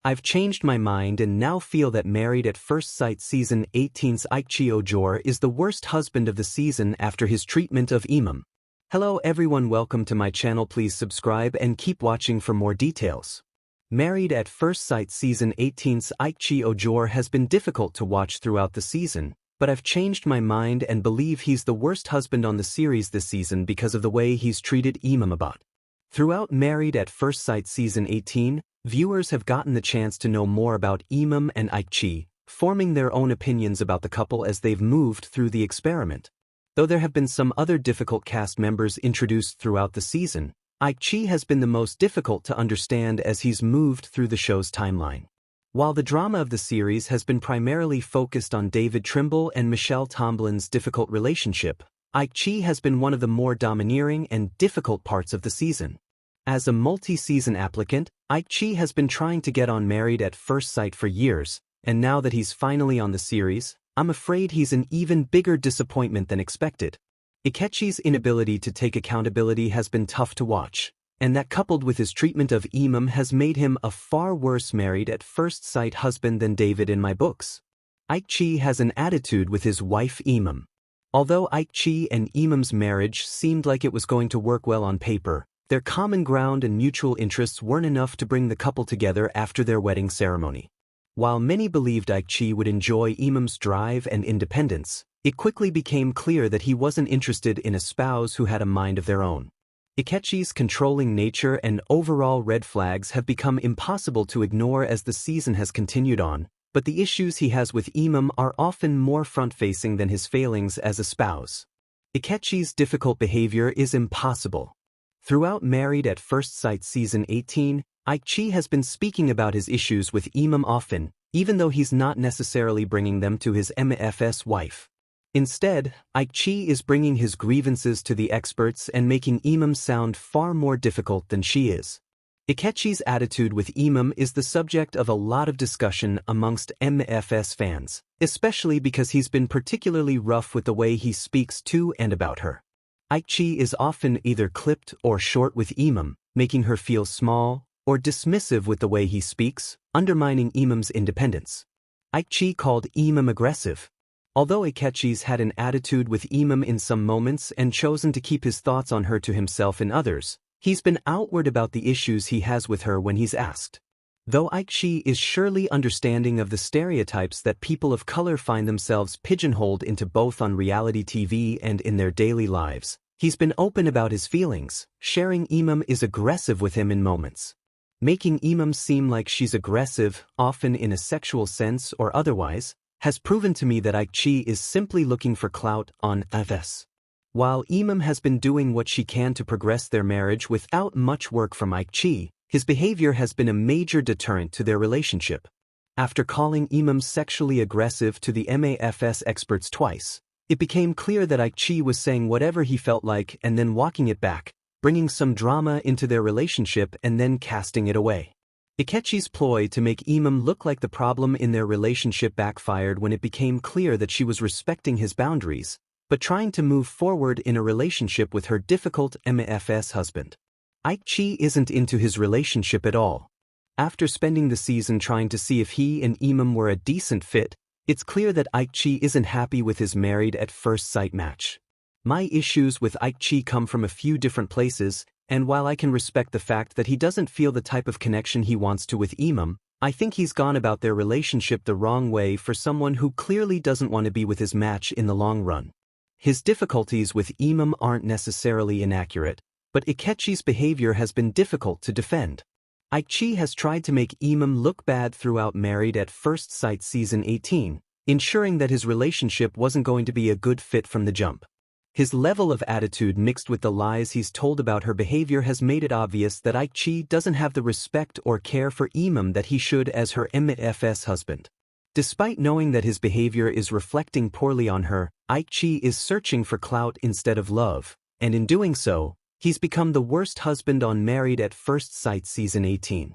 I've changed my mind and now feel that Married at First Sight Season 18's Ikechi Ojoré is the worst husband of the season after his treatment of Emem. Hello everyone, welcome to my channel. Please subscribe and keep watching for more details. Married at First Sight Season 18's Ikechi Ojoré has been difficult to watch throughout the season, but I've changed my mind and believe he's the worst husband on the series this season because of the way he's treated Emem. Throughout Married at First Sight Season 18, viewers have gotten the chance to know more about Emem and Ikechi, forming their own opinions about the couple as they've moved through the experiment. Though there have been some other difficult cast members introduced throughout the season, Ikechi has been the most difficult to understand as he's moved through the show's timeline. While the drama of the series has been primarily focused on David Trimble and Michelle Tomlin's difficult relationship, Ikechi has been one of the more domineering and difficult parts of the season. As a multi-season applicant, Ikechi has been trying to get on Married at First Sight for years, and now that he's finally on the series, I'm afraid he's an even bigger disappointment than expected. Ikechi's inability to take accountability has been tough to watch, and that coupled with his treatment of Emem has made him a far worse Married at First Sight husband than David in my books. Ikechi has an attitude with his wife Emem. Although Ikechi and Emem's marriage seemed like it was going to work well on paper, their common ground and mutual interests weren't enough to bring the couple together after their wedding ceremony. While many believed Ikechi would enjoy Emem's drive and independence, it quickly became clear that he wasn't interested in a spouse who had a mind of their own. Ikechi's controlling nature and overall red flags have become impossible to ignore as the season has continued on, but the issues he has with Emem are often more front-facing than his failings as a spouse. Ikechi's difficult behavior is impossible. Throughout Married at First Sight Season 18, Ikechi has been speaking about his issues with Emem often, even though he's not necessarily bringing them to his MFS wife. Instead, Ikechi is bringing his grievances to the experts and making Emem sound far more difficult than she is. Ikechi's attitude with Emem is the subject of a lot of discussion amongst MFS fans, especially because he's been particularly rough with the way he speaks to and about her. Ikechi is often either clipped or short with Emem, making her feel small, or dismissive with the way he speaks, undermining Emem's independence. Ikechi called Emem aggressive. Although Ikechi's had an attitude with Emem in some moments and chosen to keep his thoughts on her to himself in others, he's been outward about the issues he has with her when he's asked. Though Ikechi is surely understanding of the stereotypes that people of color find themselves pigeonholed into both on reality TV and in their daily lives, he's been open about his feelings, sharing Emem is aggressive with him in moments. Making Emem seem like she's aggressive, often in a sexual sense or otherwise, has proven to me that Ikechi is simply looking for clout on this. While Emem has been doing what she can to progress their marriage without much work from Ikechi, his behavior has been a major deterrent to their relationship. After calling Emem sexually aggressive to the MAFS experts twice, it became clear that Ikechi was saying whatever he felt like and then walking it back, bringing some drama into their relationship and then casting it away. Ikechi's ploy to make Emem look like the problem in their relationship backfired when it became clear that she was respecting his boundaries, but trying to move forward in a relationship with her difficult MFS husband. Ikechi isn't into his relationship at all. After spending the season trying to see if he and Emem were a decent fit, it's clear that Ikechi isn't happy with his Married at First Sight match. My issues with Ikechi come from a few different places, and while I can respect the fact that he doesn't feel the type of connection he wants to with Emem, I think he's gone about their relationship the wrong way for someone who clearly doesn't want to be with his match in the long run. His difficulties with Emem aren't necessarily inaccurate, but Ikechi's behavior has been difficult to defend. Ikechi has tried to make Emem look bad throughout Married at First Sight Season 18, ensuring that his relationship wasn't going to be a good fit from the jump. His level of attitude mixed with the lies he's told about her behavior has made it obvious that Ikechi doesn't have the respect or care for Emem that he should as her MFS husband. Despite knowing that his behavior is reflecting poorly on her, Ikechi is searching for clout instead of love, and in doing so, he's become the worst husband on Married at First Sight Season 18.